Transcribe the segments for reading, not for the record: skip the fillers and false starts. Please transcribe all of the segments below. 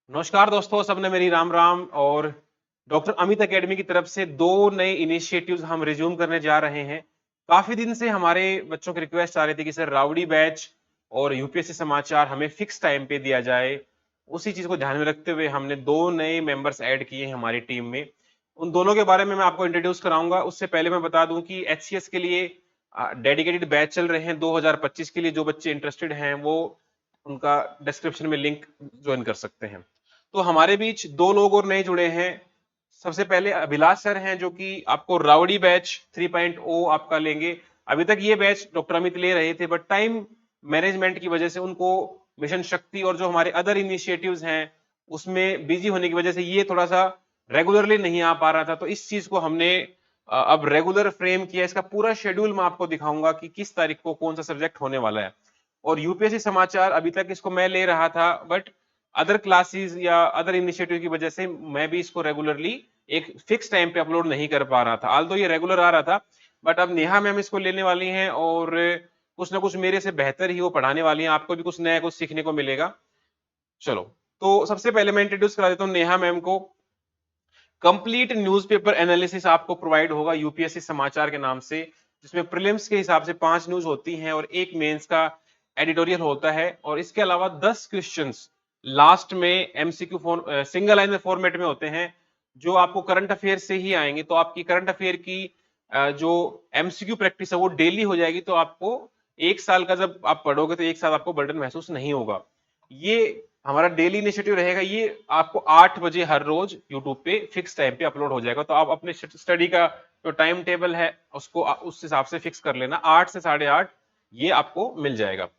नमस्कार दोस्तों, सबने मेरी राम राम। और डॉक्टर अमित एकेडमी की तरफ से दो नए इनिशिएटिव्स हम रिज्यूम करने जा रहे हैं। काफी दिन से हमारे बच्चों की रिक्वेस्ट आ रही थी कि सर राउडी बैच और यूपीएससी समाचार हमें फिक्स टाइम पे दिया जाए। उसी चीज को ध्यान में रखते हुए हमने दो नए मेंबर्स ऐड किए हैं हमारी टीम में। उन दोनों के बारे में मैं आपको इंट्रोड्यूस कराऊंगा। उससे पहले मैं बता दूं कि एचसीएस के लिए डेडिकेटेड बैच चल रहे हैं 2025 के लिए। जो बच्चे इंटरेस्टेड हैं वो उनका डिस्क्रिप्शन में लिंक ज्वाइन कर सकते हैं। तो हमारे बीच दो लोग और नए जुड़े हैं। सबसे पहले अभिलाष सर हैं जो कि आपको राउडी बैच 3.0 आपका लेंगे। अभी तक ये बैच डॉक्टर अमित ले रहे थे, बट टाइम मैनेजमेंट की वजह से उनको मिशन शक्ति और जो हमारे अदर इनिशिएटिव्स हैं उसमें बिजी होने की वजह से ये थोड़ा सा रेगुलरली नहीं आ पा रहा था। तो इस चीज को हमने अब रेगुलर फ्रेम किया। इसका पूरा शेड्यूल मैं आपको दिखाऊंगा कि किस तारीख को कौन सा सब्जेक्ट होने वाला है। और यूपीएससी समाचार अभी तक इसको मैं ले रहा था, बट अदर क्लासेस या अदर इनिशिएटिव की वजह से मैं भी इसको रेगुलरली एक फिक्स टाइम पे अपलोड नहीं कर पा रहा था। आल तो ये रेगुलर आ रहा था, बट अब नेहा मैम इसको लेने वाली हैं और कुछ ना कुछ मेरे से बेहतर ही वो पढ़ाने वाली हैं। आपको भी कुछ नया कुछ सीखने को मिलेगा। चलो, तो सबसे पहले मैं इंट्रोड्यूस करा देता हूँ नेहा मैम को। कंप्लीट न्यूज़पेपर एनालिसिस आपको प्रोवाइड होगा यूपीएससी समाचार के नाम से, जिसमें प्रीलिम्स के हिसाब से 5 न्यूज होती हैं और एक मेंस का एडिटोरियल होता है। और इसके अलावा 10 क्वेश्चंस लास्ट में एमसीक्यू सिंगल लाइन फॉर्मेट में होते हैं, जो आपको करंट अफेयर से ही आएंगे। तो आपकी करंट अफेयर की जो एमसीक्यू प्रैक्टिस है वो डेली हो जाएगी। तो आपको एक साल का जब आप पढ़ोगे तो एक साल आपको बर्डन महसूस नहीं होगा। ये हमारा डेली इनिशिएटिव रहेगा। ये आपको 8 बजे हर रोज यूट्यूब पे फिक्स टाइम पे अपलोड हो जाएगा। तो आप अपने स्टडी का जो टाइम टेबल है उसको उस हिसाब से फिक्स कर लेना। 8 से 8:30 ये आपको मिल जाएगा,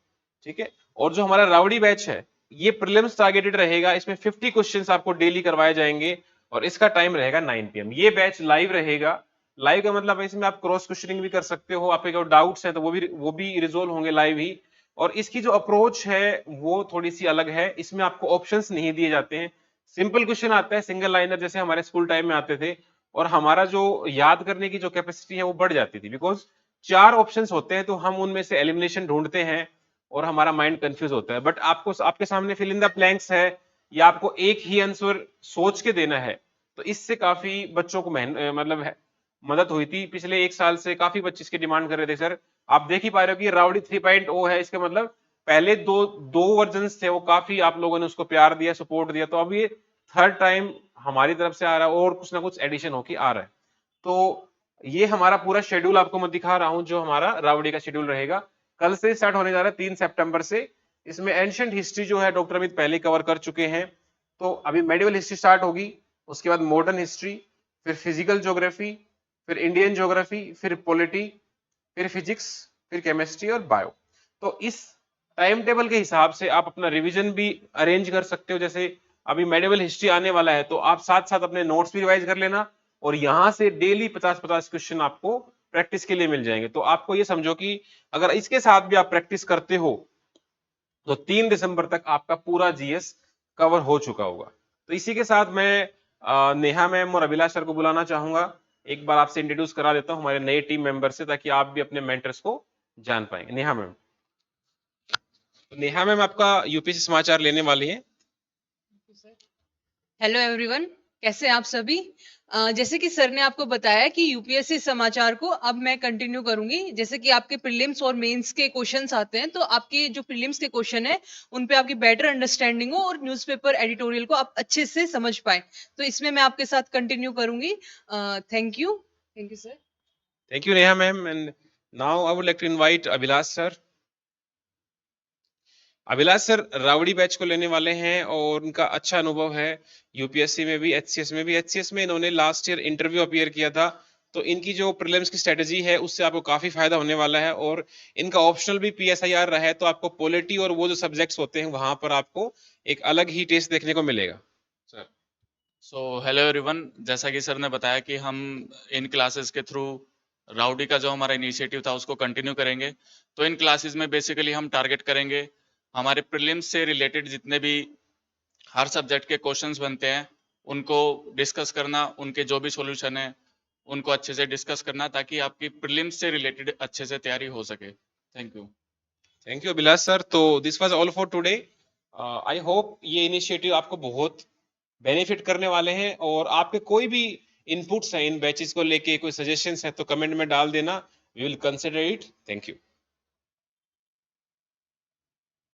ठीक है। और जो हमारा राउडी बैच है ये प्रीलिम्स टारगेटेड रहेगा। इसमें 50 क्वेश्चंस आपको डेली करवाए जाएंगे और इसका टाइम रहेगा 9 PM। ये बैच लाइव रहेगा। लाइव का मतलब है इसमें आप क्रॉस क्वेश्चनिंग भी कर सकते हो। आपके जो डाउट्स हैं तो वो भी रिजोल्व होंगे लाइव ही। और इसकी जो अप्रोच है वो थोड़ी सी अलग है। इसमें आपको ऑप्शंस नहीं दिए जाते हैं। सिंपल क्वेश्चन आता है सिंगल लाइनर, जैसे हमारे स्कूल टाइम में आते थे। और हमारा जो याद करने की जो कैपेसिटी है वो बढ़ जाती थी, बिकॉज 4 ऑप्शंस होते हैं तो हम उनमें से एलिमिनेशन ढूंढते हैं और हमारा माइंड कंफ्यूज होता है। बट आपको आपके सामने फिल इन द ब्लैंक्स है या आपको एक ही आंसर सोच के देना है। तो इससे काफी बच्चों को मतलब मदद हुई थी। पिछले एक साल से काफी बच्चे इसकी डिमांड कर रहे थे, सर आप देख ही पा रहे हो कि राउडी 3.0 है। इसका मतलब पहले दो दो वर्जन थे वो काफी आप लोगों ने उसको प्यार दिया, सपोर्ट दिया। तो अब ये थर्ड टाइम हमारी तरफ से आ रहा है और कुछ ना कुछ एडिशन होके आ रहा है। तो ये हमारा पूरा शेड्यूल आपको मैं दिखा रहा हूं, जो हमारा राउडी का शेड्यूल रहेगा। कल से स्टार्ट होने जा रहा है 3 सितंबर से। इसमें एंशियंट हिस्ट्री जो है डॉक्टर अमित पहले कवर कर चुके हैं। तो अभी मेडिवल हिस्ट्री स्टार्ट होगी, उसके बाद मॉडर्न हिस्ट्री, फिर फिजिकल ज्योग्राफी, फिर इंडियन ज्योग्राफी, फिर पॉलिटी, फिर फिजिक्स, फिर केमिस्ट्री और बायो। तो इस टाइम टेबल के हिसाब से आप अपना रिवीजन भी अरेंज कर सकते हो। जैसे अभी मेडिवल हिस्ट्री आने वाला है तो आप साथ साथ अपने नोट्स भी रिवाइज कर लेना और यहां से डेली 50-50 क्वेश्चन आपको प्रैक्टिस के लिए मिल जाएंगे। तो आपको ये समझो कि अगर इसके साथ भी आप प्रैक्टिस करते हो तो 3 दिसंबर तक आपका पूरा जीएस कवर हो चुका होगा। तो इसी के साथ मैं नेहा मैम और अभिलाष सर को बुलाना चाहूंगा। एक बार आपसे इंट्रोड्यूस करा देता हूं हमारे नए टीम मेंबर से, ताकि आप भी अपने मेंटर्स को जान पाएंगे। नेहा मैम, तो नेहा मैम आपका यूपीएससी समाचार लेने वाली हैं। हेलो एवरीवन, कैसे हैं आप सभी। जैसे कि सर ने आपको बताया कि यूपीएससी समाचार को अब मैं कंटिन्यू करूंगी। जैसे कि आपके प्रीलिम्स और मेंस के क्वेश्चंस आते हैं, तो आपके जो प्रीलिम्स के क्वेश्चन है उन पे आपकी बेटर अंडरस्टैंडिंग हो और न्यूज़पेपर एडिटोरियल को आप अच्छे से समझ पाए, तो इसमें मैं आपके साथ कंटिन्यू करूंगी। Thank you sir. Thank you Neha ma'am. And now I would like to invite Abhilash sir. Abhilash sir Rawdi batch को लेने वाले हैं और उनका अच्छा अनुभव है यूपीएससी में भी, एचसीएस में भी। एचसीएस में इन्होंने लास्ट ईयर इंटरव्यू अपीयर किया था। तो इनकी जो प्रीलिम्स की स्ट्रेटजी है उससे आपको काफी फायदा होने वाला है। और इनका ऑप्शनल भी पीएसआईआर रहा है, तो आपको पॉलिटी और वो जो सब्जेक्ट्स होते हैं वहां पर आपको एक अलग ही टेस्ट देखने को मिलेगा। सर, हेलो एवरीवन, जैसा कि सर ने बताया कि हम इन क्लासेस के थ्रू राउडी का जो हमारा इनिशिएटिव था उसको कंटिन्यू करेंगे। तो इन क्लासेस में बेसिकली हम टारगेट करेंगे हमारे प्रीलिम्स से रिलेटेड जितने भी हर सब्जेक्ट के क्वेश्चंस बनते हैं उनको डिस्कस करना, उनके जो भी सॉल्यूशन है उनको अच्छे से डिस्कस करना, ताकि आपकी प्रीलिम्स से रिलेटेड अच्छे से तैयारी हो सके। Thank you. Thank you Abhilash sir. तो this was all for today. I hope ये इनिशिएटिव आपको बहुत बेनिफिट करने वाले हैं, और आपके कोई भी इनपुट्स हैं इन बैचेस को लेके, कोई सजेशंस हैं तो कमेंट में डाल देना, we will consider it. Thank you.